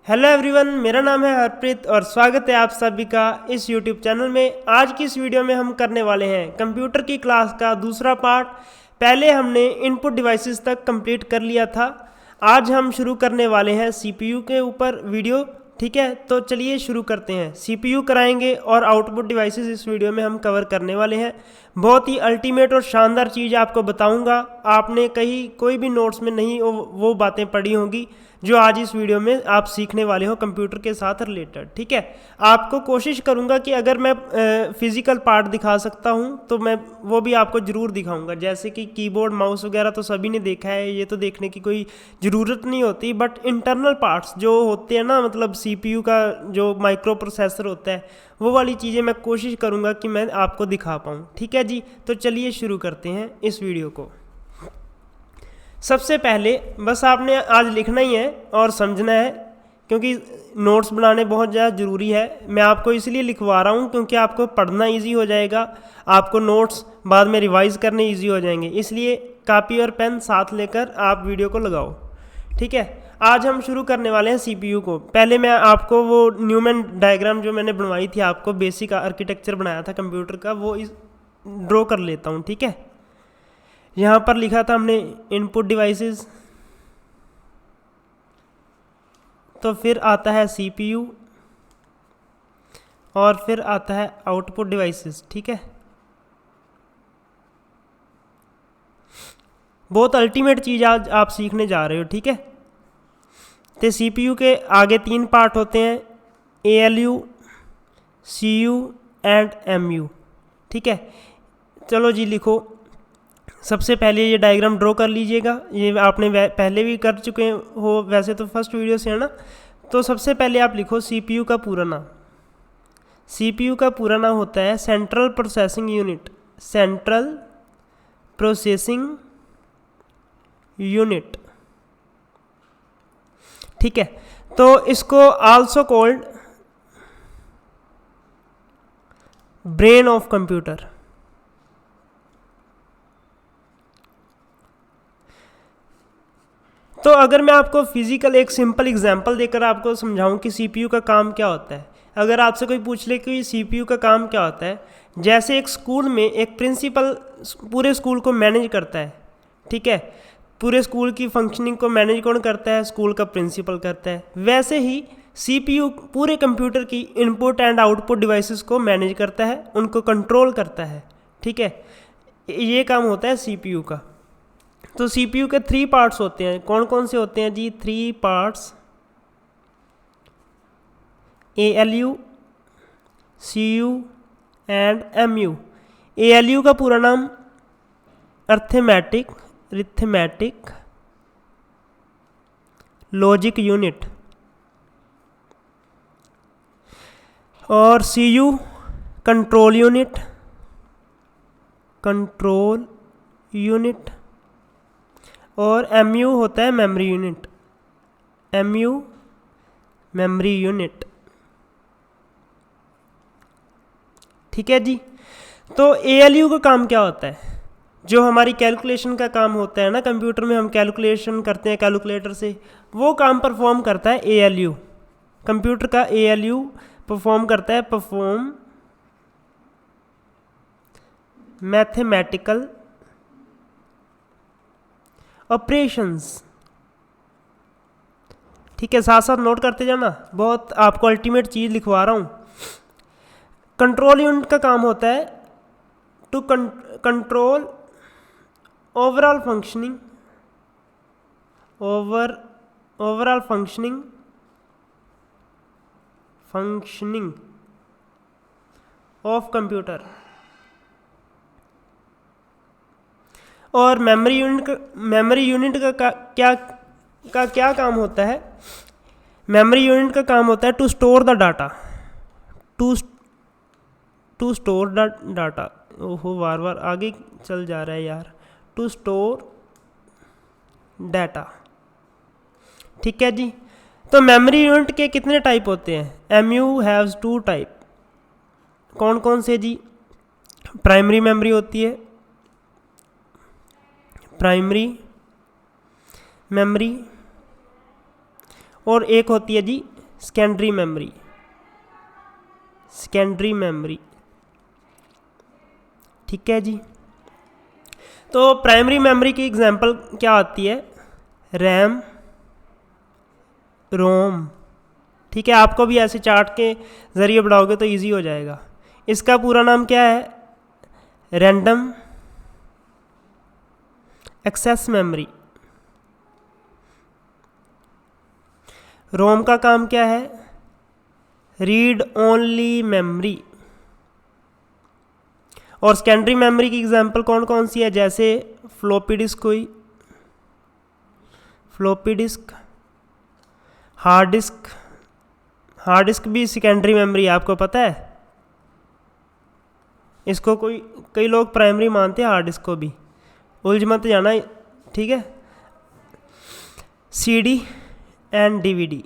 Hello everyone, मेरा नाम है हरप्रीत और स्वागत है आप सभी का इस यूट्यूब चैनल में। आज की इस वीडियो में हम करने वाले हैं कंप्यूटर की क्लास का दूसरा पार्ट। पहले हमने इनपुट डिवाइसेस तक कंप्लीट कर लिया था। आज हम शुरू करने वाले हैं सीपीयू के ऊपर वीडियो। ठीक है, तो चलिए शुरू करते हैं। सीपीयू कराएंगे और आउटपुट डिवाइसेस इस वीडियो में हम कवर करने वाले हैं। बहुत ही अल्टीमेट और शानदार चीज़ आपको बताऊंगा। आपने कहीं कोई भी नोट्स में नहीं वो बातें पढ़ी होंगी जो आज इस वीडियो में आप सीखने वाले हो कंप्यूटर के साथ रिलेटेड। ठीक है, आपको कोशिश करूंगा कि अगर मैं फिजिकल पार्ट दिखा सकता हूं तो मैं वो भी आपको ज़रूर दिखाऊंगा। जैसे कि कीबोर्ड माउस वगैरह तो सभी ने देखा है, ये तो देखने की कोई ज़रूरत नहीं होती। बट इंटरनल पार्ट्स जो होते हैं ना, मतलब सीपीयू का जो माइक्रो प्रोसेसर होता है, वो वाली चीज़ें मैं कोशिश करूँगा कि मैं आपको दिखा पाऊँ। ठीक है जी, तो चलिए शुरू करते हैं इस वीडियो को। सबसे पहले बस आपने आज लिखना ही है और समझना है, क्योंकि नोट्स बनाने बहुत ज़्यादा ज़रूरी है। मैं आपको इसलिए लिखवा रहा हूँ क्योंकि आपको पढ़ना इजी हो जाएगा, आपको नोट्स बाद में रिवाइज़ करने इजी हो जाएंगे। इसलिए कॉपी और पेन साथ लेकर आप वीडियो को लगाओ। ठीक है, आज हम शुरू करने वाले हैं सीपीयू को। पहले मैं आपको वो न्यूमैन डायग्राम जो मैंने बनवाई थी, आपको बेसिक आर्किटेक्चर बनाया था कंप्यूटर का, वो इस ड्रॉ कर लेता हूँ। ठीक है, यहाँ पर लिखा था हमने इनपुट डिवाइसेस, तो फिर आता है सीपीयू और फिर आता है आउटपुट डिवाइसेस। ठीक है, बहुत अल्टीमेट चीज़ आज आप सीखने जा रहे हो। ठीक है, तो सीपीयू के आगे 3 पार्ट होते हैं, एएलयू, सीयू एंड एमयू। ठीक है, चलो जी लिखो। सबसे पहले ये डायग्राम ड्रॉ कर लीजिएगा। ये आपने पहले भी कर चुके हो वैसे तो, फर्स्ट वीडियो से, है ना। तो सबसे पहले आप लिखो सीपीयू का पूरा नाम। सीपीयू का पूरा नाम होता है central processing unit. Central processing unit. ठीक है, तो इसको also called brain of computer. तो अगर मैं आपको फिजिकल एक सिंपल एग्जांपल देकर आपको समझाऊं कि सीपीयू का काम क्या होता है। अगर आपसे कोई पूछ ले कि सीपीयू का काम क्या होता है, जैसे एक स्कूल में एक प्रिंसिपल पूरे स्कूल को मैनेज करता है। ठीक है, पूरे स्कूल की फंक्शनिंग को मैनेज कौन करता है? स्कूल का प्रिंसिपल करता है। वैसे ही सीपीयू पूरे कंप्यूटर की इनपुट एंड आउटपुट डिवाइसेस को मैनेज करता है, उनको कंट्रोल करता है। ठीक है, ये काम होता है सीपीयू का। तो सीपीयू के 3 पार्ट्स होते हैं। कौन कौन से होते हैं जी? 3 parts, ALU, CU and MU. ALU का पूरा नाम अरिथमेटिक लॉजिक यूनिट, और सीयू कंट्रोल यूनिट, और एमयू होता है मेमोरी यूनिट। ठीक है जी, तो एएलयू का काम क्या होता है? जो हमारी कैलकुलेशन का काम होता है ना, कंप्यूटर में हम कैलकुलेशन करते हैं कैलकुलेटर से, वो काम परफॉर्म करता है एएलयू। कंप्यूटर का एएलयू परफॉर्म करता है मैथमेटिकल ऑपरेशंस। ठीक है, साथ साथ नोट करते जाना, बहुत आपको अल्टीमेट चीज़ लिखवा रहा हूँ। कंट्रोल यूनिट का काम होता है to control overall functioning of computer. और मेमोरी यूनिट का क्या काम होता है? मेमोरी यूनिट का काम होता है to store the data. To store the data, ओहो बार बार आगे चल जा रहा है यार। To store data. ठीक है जी, तो मेमोरी यूनिट के कितने टाइप होते हैं? MU haves 2 type. कौन कौन से जी? प्राइमरी मेमोरी होती है, प्राइमरी मेमोरी, और एक होती है जी सेकेंडरी मेमोरी, सेकेंडरी मेमोरी, ठीक है जी। तो प्राइमरी मेमोरी की एग्जांपल क्या आती है? रैम, रोम, ठीक है। आपको भी ऐसे चार्ट के ज़रिए बढ़ाओगे तो इजी हो जाएगा। इसका पूरा नाम क्या है? Random access memory. रोम का काम क्या है? Read only memory. और सेकेंडरी मेमोरी की एग्जांपल कौन कौन सी है? जैसे फ्लॉपी डिस्क हुई, floppy disk, hard disk. Hard disk भी सेकेंडरी मेमोरी है, आपको पता है? इसको कई लोग प्राइमरी मानते हैं हार्ड डिस्क को भी, उलझ मत जाना, ठीक है। सीडी एंड डीवीडी,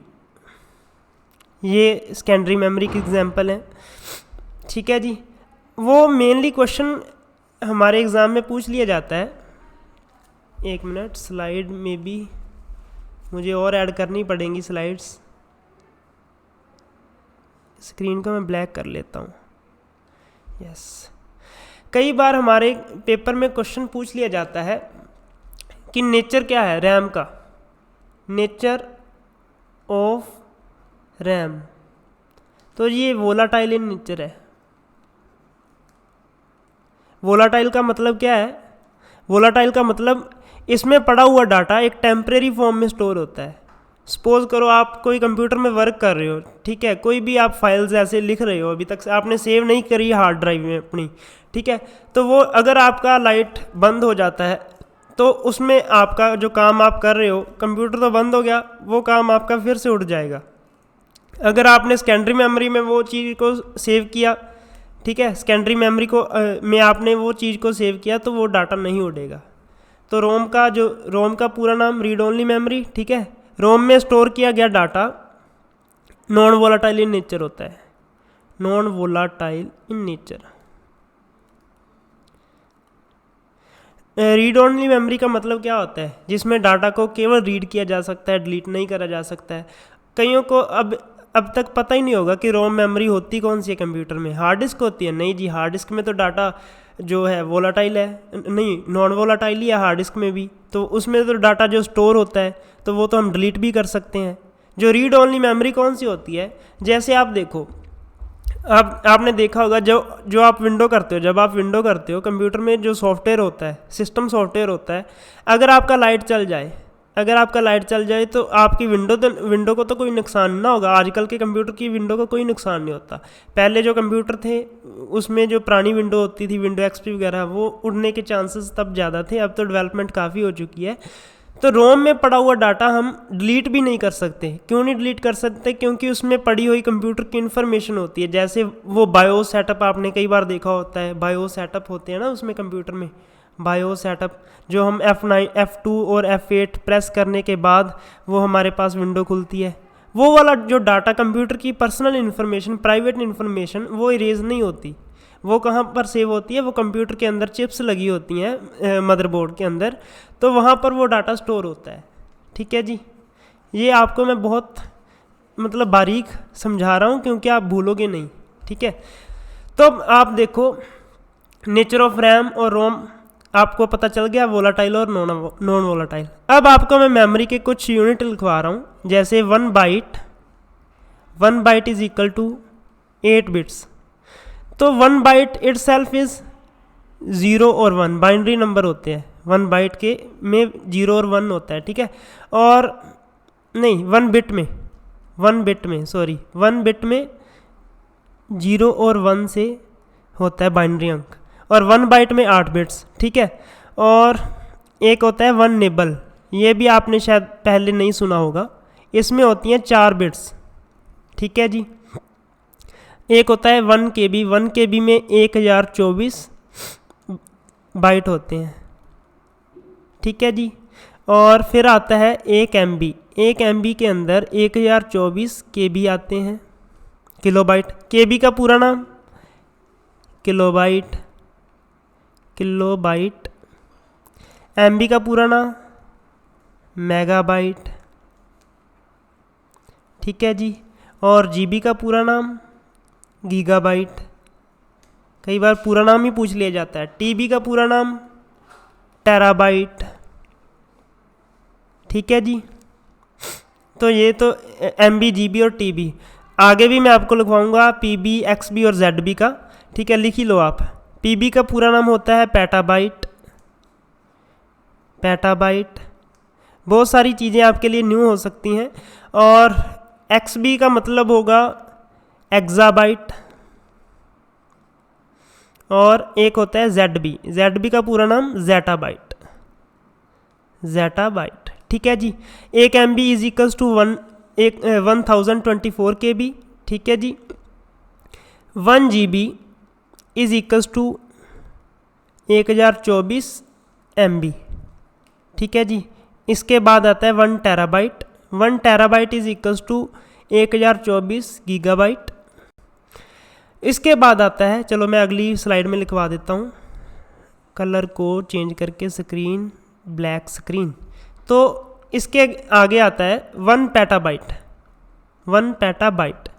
ये सेकेंडरी मेमोरी की एग्जांपल है, ठीक है जी। वो मेनली क्वेश्चन हमारे एग्ज़ाम में पूछ लिया जाता है। एक मिनट, स्लाइड में भी मुझे और ऐड करनी पड़ेंगी स्लाइड्स। स्क्रीन को मैं ब्लैक कर लेता हूँ। यस, कई बार हमारे पेपर में क्वेश्चन पूछ लिया जाता है कि नेचर क्या है रैम का, नेचर ऑफ रैम। तो ये वोलाटाइल इन नेचर है। वोलाटाइल का मतलब क्या है? वोलाटाइल का मतलब इसमें पड़ा हुआ डाटा एक टेम्परेरी फॉर्म में स्टोर होता है। सपोज करो आप कोई कंप्यूटर में वर्क कर रहे हो, ठीक है, कोई भी आप फाइल्स ऐसे लिख रहे हो, अभी तक आपने सेव नहीं करी हार्ड ड्राइव में अपनी, ठीक है, तो वो अगर आपका लाइट बंद हो जाता है तो उसमें आपका जो काम आप कर रहे हो, कंप्यूटर तो बंद हो गया, वो काम आपका फिर से उठ जाएगा। अगर आपने सेकेंडरी मेमोरी में वो चीज़ को सेव किया, ठीक है, सेकेंडरी मेमोरी को में आपने वो चीज़ को सेव किया तो वो डाटा नहीं उड़ेगा। तो रोम का पूरा नाम रीड ओनली मेमोरी, ठीक है। रोम में स्टोर किया गया data non volatile in nature होता है, non volatile in nature. Read only memory का मतलब क्या होता है? जिसमें डाटा को केवल रीड किया जा सकता है, डिलीट नहीं करा जा सकता है। कईयों को अब तक पता ही नहीं होगा कि रोम मेमोरी होती कौन सी है कंप्यूटर में। हार्ड डिस्क होती है? नहीं जी, हार्ड डिस्क में तो डाटा जो है वोलाटाइल है, नहीं नॉन वोलाटाइल ही है हार्ड डिस्क में भी, तो उसमें तो डाटा जो स्टोर होता है तो वो तो हम डिलीट भी कर सकते हैं। जो रीड ओनली मेमोरी कौन सी होती है? जैसे आप देखो, आपने देखा होगा जो आप विंडो करते हो, जब आप विंडो करते हो कंप्यूटर में जो सॉफ्टवेयर होता है, सिस्टम सॉफ्टवेयर होता है, अगर आपका लाइट चल जाए तो आपकी विंडो को तो कोई नुकसान ना होगा। आजकल के कंप्यूटर की विंडो को कोई नुकसान नहीं होता। पहले जो कंप्यूटर थे उसमें जो पुरानी विंडो होती थी, विंडो एक्सपी वगैरह, वो उड़ने के चांसेस तब ज़्यादा थे। अब तो डेवलपमेंट काफ़ी हो चुकी है। तो रोम में पड़ा हुआ डाटा हम डिलीट भी नहीं कर सकते। क्यों नहीं डिलीट कर सकते? क्योंकि उसमें पड़ी हुई कंप्यूटर की इन्फॉर्मेशन होती है। जैसे वो बायो सेटअप आपने कई बार देखा होता है, बायो सेटअप होते हैं ना उसमें कंप्यूटर में, बायो सेटअप, जो हम F9 F2 और F8 प्रेस करने के बाद वो हमारे पास विंडो खुलती है। वो वाला जो डाटा कंप्यूटर की पर्सनल इन्फॉर्मेशन, प्राइवेट इन्फॉर्मेशन, वो इरेज नहीं होती। वो कहाँ पर सेव होती है? वो कंप्यूटर के अंदर चिप्स लगी होती हैं मदरबोर्ड के अंदर, तो वहाँ पर वो डाटा स्टोर होता है, ठीक है जी। ये आपको मैं बहुत मतलब बारीक समझा रहा हूँ क्योंकि आप भूलोगे नहीं, ठीक है। तो आप देखो, नेचर ऑफ रैम और रोम आपको पता चल गया, वोलाटाइल और नॉन वोलाटाइल। अब आपको मैं मेमोरी के कुछ यूनिट लिखवा रहा हूँ। जैसे 1 byte is equal to 8 bits. तो 1 बाइट इट सेल्फ इज 0 और 1 बाइनरी नंबर होते हैं। 1 बाइट के में 0 और 1 होता है, ठीक है। और नहीं, 1 बिट में 0 और 1 से होता है बाइनरी अंक, और 1 बाइट में 8 बिट्स, ठीक है। और एक होता है 1 निबल, ये भी आपने शायद पहले नहीं सुना होगा, इसमें होती हैं 4 बिट्स, ठीक है जी। एक होता है 1 KB, 1 KB में 1024 बाइट होते हैं, ठीक है जी। और फिर आता है 1 MB, 1 MB के अंदर 1024 KB आते हैं, किलोबाइट। KB का पूरा नाम किलोबाइट, MB का पूरा नाम मेगाबाइट, ठीक है जी। और जीबी का पूरा नाम गीगाबाइट, कई बार पूरा नाम ही पूछ लिया जाता है। टीबी का पूरा नाम टेराबाइट, ठीक है जी। तो ये तो एमबी, जीबी और टीबी। आगे भी मैं आपको लिखवाऊंगा पीबी, एक्सबी और जेडबी का, ठीक है, लिख ही लो आप। पीबी का पूरा नाम होता है पेटाबाइट, पेटाबाइट। बहुत सारी चीज़ें आपके लिए न्यू हो सकती हैं। और एक्सबी का मतलब होगा एक्साबाइट, और एक होता है जेडबी, जेडबी का पूरा नाम जेटाबाइट, जेटाबाइट, ठीक है जी। एक MB is equals to 1024 KB, ठीक है जी। 1 GB is equals to 1024 MB, ठीक है जी। इसके बाद आता है 1 terabyte, 1 terabyte is equals to 1024 gigabyte. इसके बाद आता है, चलो मैं अगली स्लाइड में लिखवा देता हूँ, कलर को चेंज करके स्क्रीन ब्लैक स्क्रीन। तो इसके आगे आता है 1 पेटाबाइट, 1 पेटाबाइट,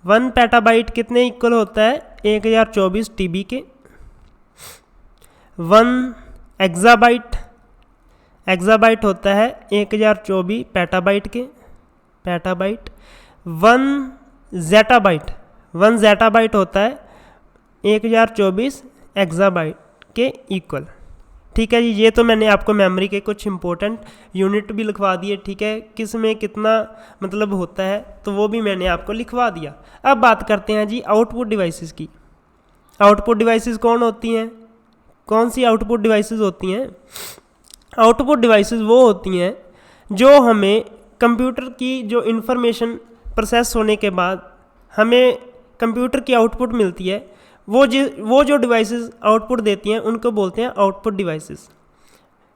1 पेटाबाइट कितने इक्वल होता है 1024 TB के। 1 एक्साबाइट, एक्साबाइट होता है 1024 पेटाबाइट के, पेटाबाइट। 1 जेटाबाइट, 1 जेटाबाइट होता है 1024 एक्साबाइट के इक्वल, ठीक है जी। ये तो मैंने आपको मेमोरी के कुछ इंपॉर्टेंट यूनिट भी लिखवा दिए, ठीक है, किस में कितना मतलब होता है, तो वो भी मैंने आपको लिखवा दिया। अब बात करते हैं जी आउटपुट डिवाइसेस की। आउटपुट डिवाइसेस कौन होती हैं, कौन सी आउटपुट डिवाइसेस होती हैं? आउटपुट डिवाइसेस वो होती हैं जो हमें कंप्यूटर की जो इन्फॉर्मेशन प्रोसेस होने के बाद हमें कंप्यूटर की आउटपुट मिलती है, वो जो डिवाइसेस आउटपुट देती हैं उनको बोलते हैं आउटपुट डिवाइसेस।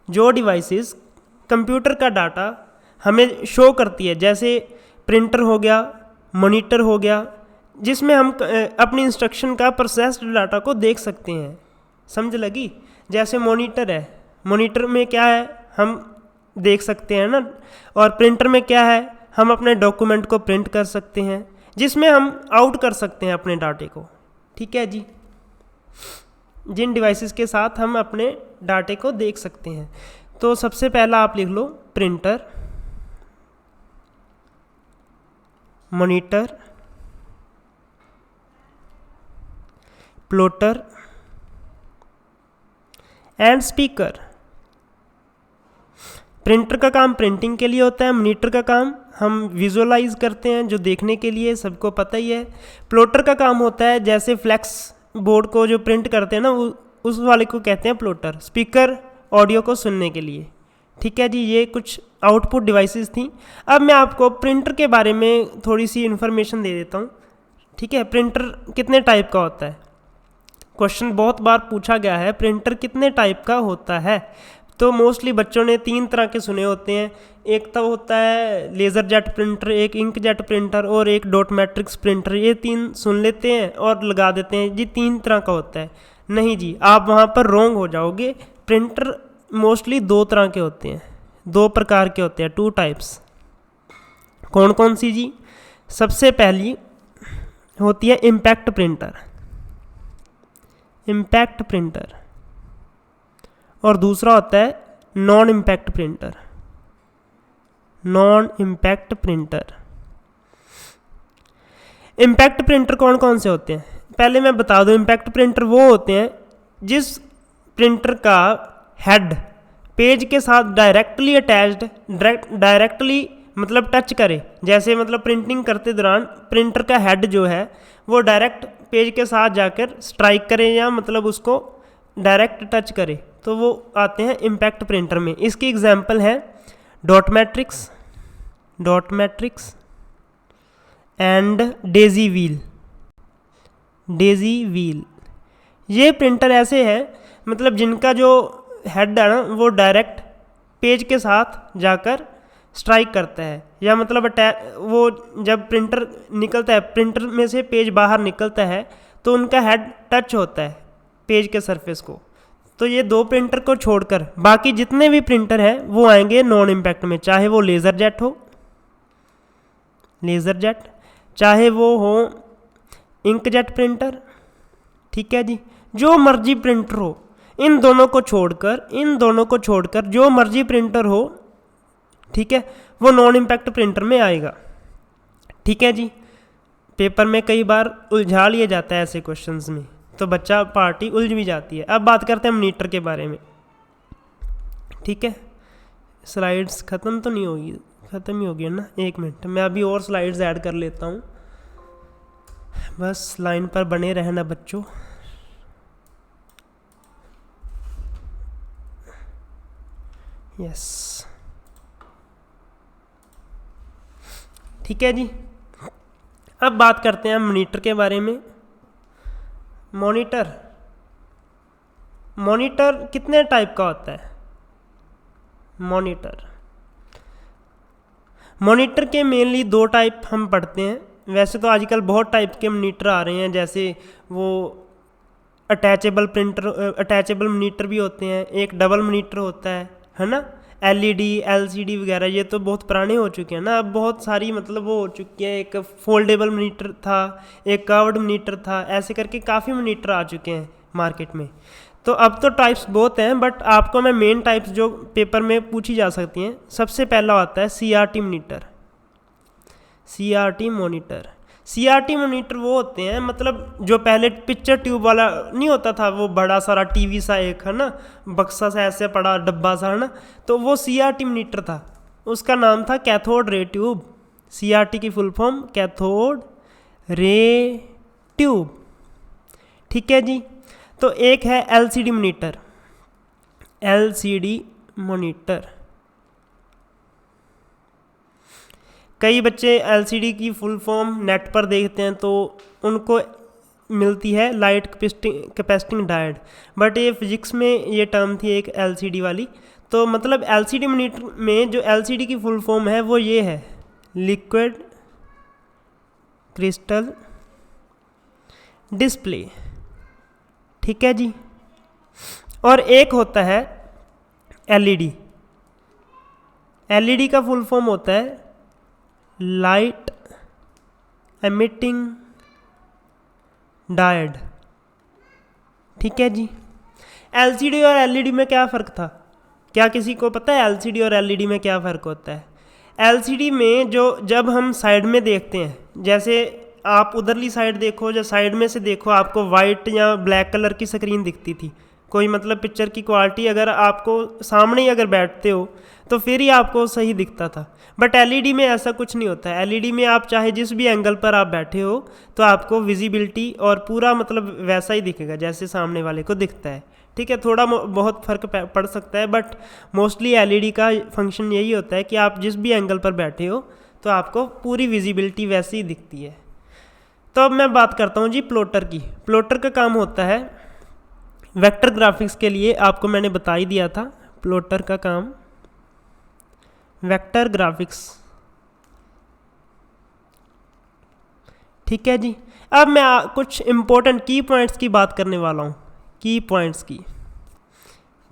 जो डिवाइसेस कंप्यूटर का डाटा हमें शो करती है, जैसे प्रिंटर हो गया, मॉनिटर हो गया, जिसमें हम अपनी इंस्ट्रक्शन का प्रोसेस्ड डाटा को देख सकते हैं, समझ लगी। जैसे मॉनिटर है, मॉनिटर में क्या है हम देख सकते हैं ना, और प्रिंटर में क्या है हम अपने डॉक्यूमेंट को प्रिंट कर सकते हैं, जिसमें हम आउट कर सकते हैं अपने डाटे को, ठीक है जी। जिन डिवाइसेस के साथ हम अपने डाटे को देख सकते हैं, तो सबसे पहला आप लिख लो printer, monitor, plotter and speaker. Printer का काम प्रिंटिंग के लिए होता है, मॉनिटर का काम हम विजुअलाइज करते हैं, जो देखने के लिए, सबको पता ही है। प्लॉटर का काम होता है जैसे फ्लैक्स बोर्ड को जो प्रिंट करते हैं ना, उस वाले को कहते हैं प्लॉटर। स्पीकर ऑडियो को सुनने के लिए, ठीक है जी। ये कुछ आउटपुट डिवाइसेस थी। अब मैं आपको प्रिंटर के बारे में थोड़ी सी इन्फॉर्मेशन दे देता हूँ, ठीक है। प्रिंटर कितने टाइप का होता है, क्वेश्चन बहुत बार पूछा गया है, प्रिंटर कितने टाइप का होता है। तो मोस्टली बच्चों ने 3 तरह के सुने होते हैं। एक तो होता है लेज़र जेट प्रिंटर, एक इंक जेट प्रिंटर और एक डॉट मैट्रिक्स प्रिंटर। ये 3 सुन लेते हैं और लगा देते हैं जी 3 तरह का होता है। नहीं जी, आप वहाँ पर रॉन्ग हो जाओगे। प्रिंटर मोस्टली 2 तरह के होते हैं, 2 प्रकार के होते हैं, 2 टाइप्स। कौन कौन सी जी? सबसे पहली होती है इम्पैक्ट प्रिंटर, इम्पैक्ट प्रिंटर, और दूसरा होता है non impact printer, non impact printer. Impact printer कौन कौन से होते हैं पहले मैं बता दूं। इम्पैक्ट प्रिंटर वो होते हैं जिस प्रिंटर का हेड पेज के साथ डायरेक्टली अटैच्ड, डायरेक्टली मतलब टच करे। जैसे मतलब प्रिंटिंग करते दौरान प्रिंटर का हेड जो है वो डायरेक्ट पेज के साथ जाकर स्ट्राइक करे या मतलब उसको डायरेक्ट टच करे, तो वो आते हैं इम्पैक्ट प्रिंटर में। इसकी एग्जांपल है dot matrix, dot matrix and Daisy wheel, Daisy wheel. ये प्रिंटर ऐसे हैं मतलब जिनका जो हेड है ना वो डायरेक्ट पेज के साथ जाकर स्ट्राइक करता है, या मतलब वो जब प्रिंटर निकलता है, प्रिंटर में से पेज बाहर निकलता है तो उनका हेड टच होता है पेज के सरफेस को। तो ये 2 प्रिंटर को छोड़कर बाकी जितने भी प्रिंटर हैं वो आएंगे नॉन इम्पैक्ट में, चाहे वो लेज़र जेट हो, लेज़र जेट। चाहे वो हो इंकजेट प्रिंटर, ठीक है जी, जो मर्जी प्रिंटर हो, इन दोनों को छोड़कर जो मर्जी प्रिंटर हो, ठीक है, वो नॉन इम्पैक्ट प्रिंटर में आएगा। ठीक है जी, पेपर में कई बार उलझा लिया जाता है ऐसे क्वेश्चंस में, तो बच्चा पार्टी उलझ भी जाती है। अब बात करते हैं मॉनिटर के बारे में। ठीक है, स्लाइड्स ख़त्म तो नहीं होगी, ख़त्म ही होगी ना, 1 मिनट, मैं अभी और स्लाइड्स ऐड कर लेता हूँ, बस लाइन पर बने रहना बच्चों। यस, ठीक है जी। अब बात करते हैं मॉनिटर के बारे में। मॉनिटर कितने टाइप का होता है? मॉनिटर के मेनली 2 टाइप हम पढ़ते हैं। वैसे तो आजकल बहुत टाइप के मॉनिटर आ रहे हैं, जैसे वो अटैचेबल मॉनिटर भी होते हैं, एक डबल मॉनिटर होता है ना, LED LCD वगैरह, ये तो बहुत पुराने हो चुके हैं ना। अब बहुत सारी मतलब वो हो चुकी है, एक फोल्डेबल मॉनिटर था, एक कर्व्ड मॉनिटर था, ऐसे करके काफ़ी मॉनिटर आ चुके हैं मार्केट में। तो अब तो टाइप्स बहुत हैं, बट आपको मैं मेन टाइप्स जो पेपर में पूछी जा सकती हैं, सबसे पहला आता है CRT मॉनिटर। CRT मॉनिटर वो होते हैं, मतलब जो पहले पिक्चर ट्यूब वाला नहीं होता था, वो बड़ा सारा टीवी सा एक है ना, बक्सा सा ऐसे पड़ा डब्बा सा है ना, तो वो CRT मॉनिटर था, उसका नाम था कैथोड रे ट्यूब। CRT की full form cathode ray tube. ठीक है जी। तो एक है LCD मॉनिटर। कई बच्चे LCD की फुल फॉर्म नेट पर देखते हैं तो उनको मिलती है लाइट कैपेसिटिंग डायोड, बट ये फिजिक्स में ये टर्म थी एक LCD वाली। तो मतलब LCD मॉनिटर में जो LCD की फुल फॉर्म है वो ये है, लिक्विड क्रिस्टल डिस्प्ले। ठीक है जी। और एक होता है LED का फुल फॉर्म होता है लाइट एमिटिंग डायोड। ठीक है जी। LCD और LED में क्या फ़र्क था? क्या किसी को पता है LCD और LED में क्या फ़र्क होता है? LCD में जब हम साइड में देखते हैं, जैसे आप उधरली साइड देखो, जो साइड में से देखो, आपको वाइट या ब्लैक कलर की स्क्रीन दिखती थी, कोई मतलब पिक्चर की क्वालिटी, अगर आपको सामने ही अगर बैठते हो तो फिर ही आपको सही दिखता था। बट LED में ऐसा कुछ नहीं होता है। LED में आप चाहे जिस भी एंगल पर आप बैठे हो तो आपको विजिबिलिटी और पूरा मतलब वैसा ही दिखेगा जैसे सामने वाले को दिखता है। ठीक है, थोड़ा बहुत फ़र्क पड़ सकता है, बट मोस्टली LED का फंक्शन यही होता है कि आप जिस भी एंगल पर बैठे हो तो आपको पूरी विजिबिलिटी वैसी ही दिखती है। तो अब मैं बात करता हूँ जी प्लॉटर की। प्लॉटर का काम होता है वेक्टर ग्राफिक्स के लिए, आपको मैंने बता ही दिया था, प्लॉटर का काम वेक्टर ग्राफिक्स। ठीक है जी। अब मैं कुछ इम्पोर्टेंट की पॉइंट्स की बात करने वाला हूँ, की पॉइंट्स की।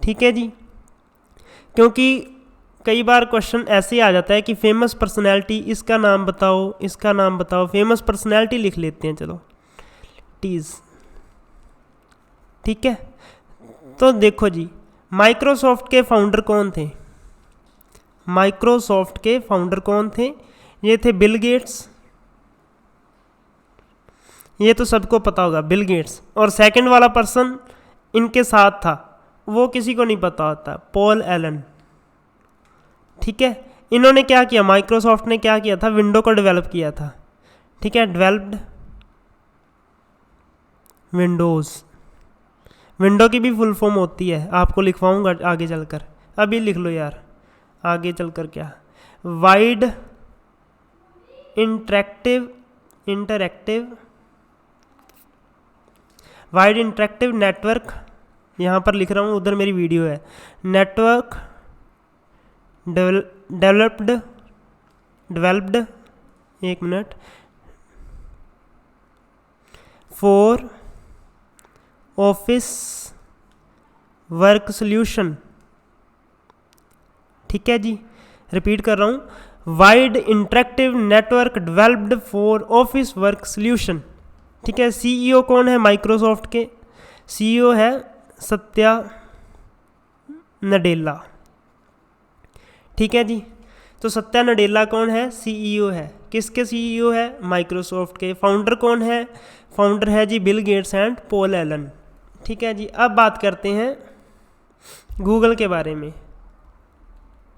ठीक है जी, क्योंकि कई बार क्वेश्चन ऐसे आ जाता है कि फेमस पर्सनैलिटी, इसका नाम बताओ, इसका नाम बताओ। फेमस पर्सनैलिटी लिख लेते हैं, चलो टीज। ठीक है, तो देखो जी, माइक्रोसॉफ्ट के फाउंडर कौन थे? माइक्रोसॉफ्ट के फाउंडर कौन थे? ये थे बिल गेट्स, ये तो सबको पता होगा, बिल गेट्स। और सेकंड वाला पर्सन इनके साथ था, वो किसी को नहीं पता होता, पॉल एलन। ठीक है, इन्होंने क्या किया, माइक्रोसॉफ्ट ने क्या किया था, विंडो को डेवलप किया था। ठीक है, डेवलप्ड विंडोज़। विंडो की भी फुल फॉर्म होती है, आपको लिखवाऊंगा आगे चलकर, अभी लिख लो यार, आगे चलकर क्या, वाइड इंटरैक्टिव नेटवर्क, यहाँ पर लिख रहा हूँ, उधर मेरी वीडियो है, नेटवर्क डेवलप्ड, एक minute, for office work solution. ठीक है जी, रिपीट कर रहा हूँ, wide interactive network developed for office work solution. ठीक है, सीईओ कौन है माइक्रोसॉफ्ट के? सीईओ है सत्या नडेला। ठीक है जी, तो सत्या नडेला कौन है? सीईओ है। किसके सीईओ है? माइक्रोसॉफ्ट के। फाउंडर कौन है? फाउंडर है जी Bill Gates and Paul Allen. ठीक है जी, अब बात करते हैं गूगल के बारे में।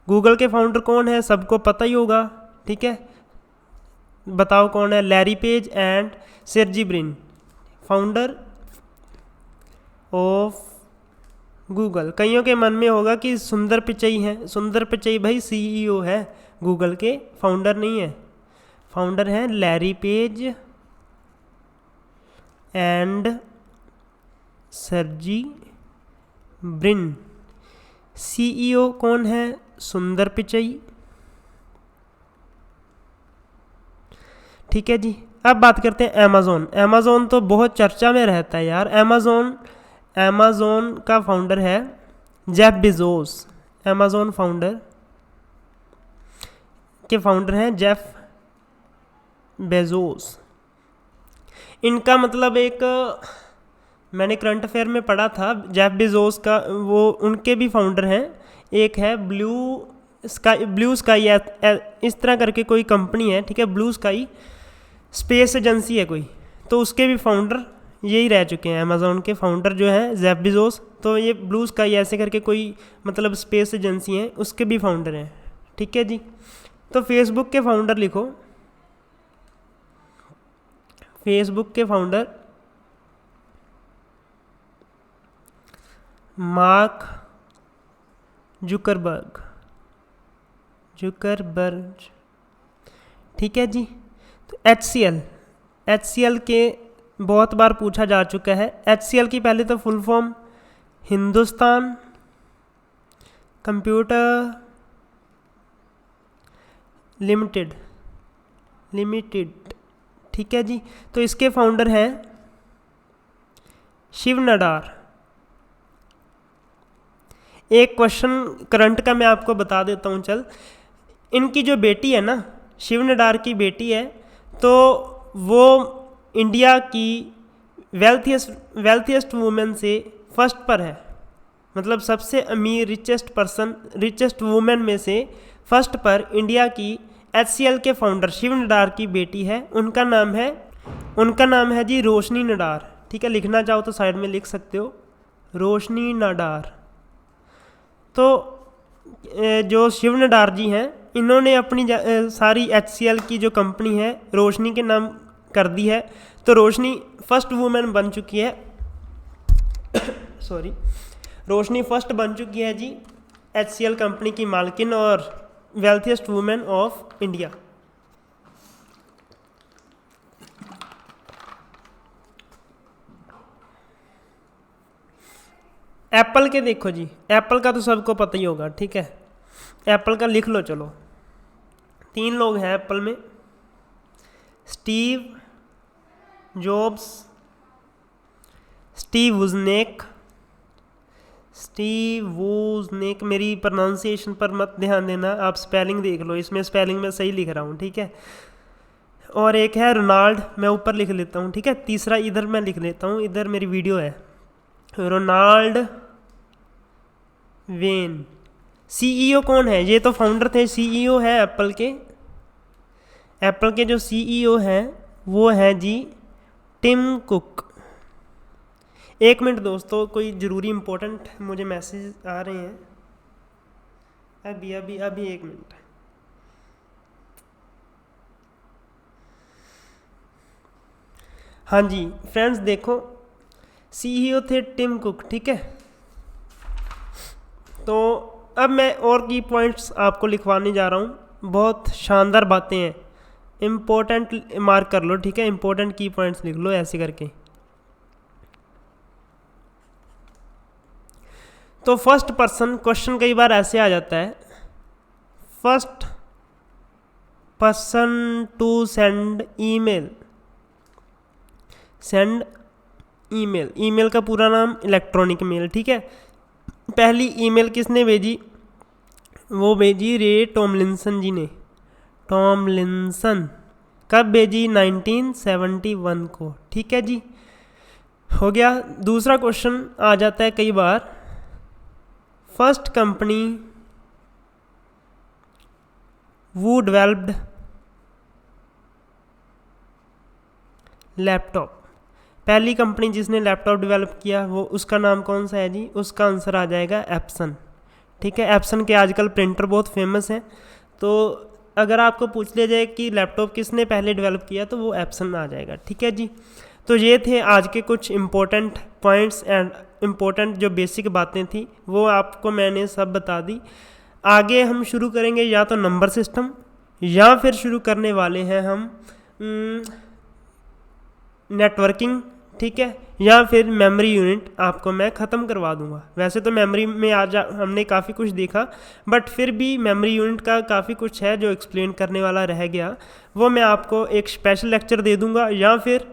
गूगल के फाउंडर कौन है? सबको पता ही होगा। ठीक है, बताओ कौन है? Larry page and Sergey Brin, founder of Google. कईयों के मन में होगा कि सुंदर पिचई है। सुंदर पिचई भाई सीईओ है, गूगल के फाउंडर नहीं है। फाउंडर है Larry page and Sergey Brin. CEO कौन है? सुंदर पिचई। ठीक है जी, अब बात करते हैं अमेज़ॉन। अमेज़ॉन तो बहुत चर्चा में रहता है यार। अमेज़ॉन का फाउंडर है जेफ बेजोस। अमेज़ॉन फाउंडर के फाउंडर हैं जेफ बेजोस। इनका मतलब एक मैंने करंट अफेयर में पढ़ा था, जेफ बेजोस का, वो उनके भी फाउंडर हैं। एक है ब्लू स्काई इस तरह करके कोई कंपनी है। ठीक है, ब्लू स्काई स्पेस एजेंसी है कोई, तो उसके भी फाउंडर यही रह चुके हैं। अमेज़ॉन के फाउंडर जो हैं जेफ बेजोस, तो ये ब्लू स्काई ऐसे करके कोई मतलब स्पेस एजेंसी है, उसके भी फाउंडर हैं। ठीक है जी, तो फेसबुक के फाउंडर लिखो। फेसबुक के फाउंडर मार्क जुकरबर्ग। ठीक है जी, तो HCL के बहुत बार पूछा जा चुका है। HCL की पहले तो full form Hindustan computer limited. ठीक है जी, तो इसके फाउंडर हैं शिव नडार। एक क्वेश्चन करंट का मैं आपको बता देता हूँ। चल, इनकी जो बेटी है ना, शिव नडार की बेटी है, तो वो इंडिया की वेल्थिएस्ट वुमेन से फर्स्ट पर है। मतलब सबसे अमीर रिचेस्ट वुमेन में से फर्स्ट पर इंडिया की HCL के फाउंडर शिव नडार की बेटी है। उनका नाम है जी रोशनी नडार। ठीक है, लिखना चाहो तो साइड में लिख सकते हो, रोशनी नडार। तो जो शिव नडार जी हैं, इन्होंने अपनी सारी HCL की जो कंपनी है रोशनी के नाम कर दी है। तो रोशनी फर्स्ट वुमेन बन चुकी है रोशनी फर्स्ट बन चुकी है जी HCL कंपनी की मालकिन और wealthiest women of India. Apple के देखो जी, एप्पल का तो सबको पता ही होगा। ठीक है, एप्पल का लिख लो। चलो, 3 लोग हैं एप्पल में, स्टीव जॉब्स, स्टीव वुजनेक। मेरी प्रोनाउंसिएशन पर मत ध्यान देना, आप स्पेलिंग देख लो, इसमें स्पेलिंग में सही लिख रहा हूँ। ठीक है, और एक है रोनाल्ड, मैं ऊपर लिख लेता हूँ। ठीक है, तीसरा इधर मैं लिख लेता हूँ, इधर मेरी वीडियो है, रोनाल्ड वेन। सीईओ कौन है? ये तो फाउंडर थे, सीईओ है एप्पल के। एप्पल के जो सीईओ हैं वो है जी टिम कुक। एक मिनट दोस्तों, कोई ज़रूरी इम्पोर्टेंट मुझे मैसेज आ रहे हैं। अभी एक मिनट। हाँ जी फ्रेंड्स, देखो सीईओ थे टिम कुक। ठीक है, तो अब मैं और की पॉइंट्स आपको लिखवाने जा रहा हूँ। बहुत शानदार बातें हैं, इम्पोर्टेंट मार्क कर लो। ठीक है, इम्पोर्टेंट की पॉइंट्स लिख लो ऐसे करके। तो फर्स्ट पर्सन क्वेश्चन कई बार ऐसे आ जाता है, first person to send email. Email का पूरा नाम इलेक्ट्रॉनिक मेल। ठीक है, पहली ईमेल किसने भेजी? वो भेजी रे टॉमलिंसन जी ने। टॉमलिंसन कब भेजी? 1971 को। ठीक है जी, हो गया। दूसरा क्वेश्चन आ जाता है कई बार, फर्स्ट कंपनी वो डेवलप्ड लैपटॉप, पहली कंपनी जिसने लैपटॉप डेवलप किया वो उसका नाम कौन सा है जी? उसका आंसर आ जाएगा एप्सन। ठीक है, एप्सन के आजकल प्रिंटर बहुत फेमस हैं, तो अगर आपको पूछ लिया जाए कि लैपटॉप किसने पहले डेवलप किया तो वो एप्सन आ जाएगा। ठीक है जी, तो ये थे आज के कुछ इम्पोर्टेंट पॉइंट्स एंड इम्पोर्टेंट जो बेसिक बातें थी वो आपको मैंने सब बता दी। आगे हम शुरू करेंगे या तो नंबर सिस्टम या फिर शुरू करने वाले हैं हम नेटवर्किंग। ठीक है, या फिर मेमोरी यूनिट आपको मैं ख़त्म करवा दूंगा। वैसे तो मेमोरी में आज हमने काफ़ी कुछ देखा, बट फिर भी मेमोरी यूनिट का काफ़ी कुछ है जो एक्सप्लेन करने वाला रह गया, वो मैं आपको एक स्पेशल लेक्चर दे दूंगा या फिर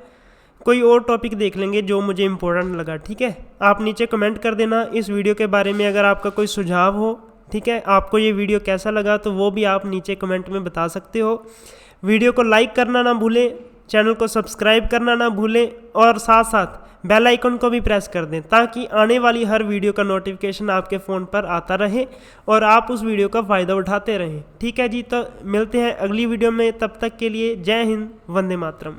कोई और टॉपिक देख लेंगे जो मुझे इम्पोर्टेंट लगा। ठीक है, आप नीचे कमेंट कर देना इस वीडियो के बारे में अगर आपका कोई सुझाव हो। ठीक है, आपको ये वीडियो कैसा लगा तो वो भी आप नीचे कमेंट में बता सकते हो। वीडियो को लाइक करना ना भूलें, चैनल को सब्सक्राइब करना ना भूलें और साथ साथ बेल आइकन को भी प्रेस कर दें ताकि आने वाली हर वीडियो का नोटिफिकेशन आपके फ़ोन पर आता रहे और आप उस वीडियो का फ़ायदा उठाते रहें। ठीक है जी, तो मिलते हैं अगली वीडियो में, तब तक के लिए जय हिंद, वंदे मातरम।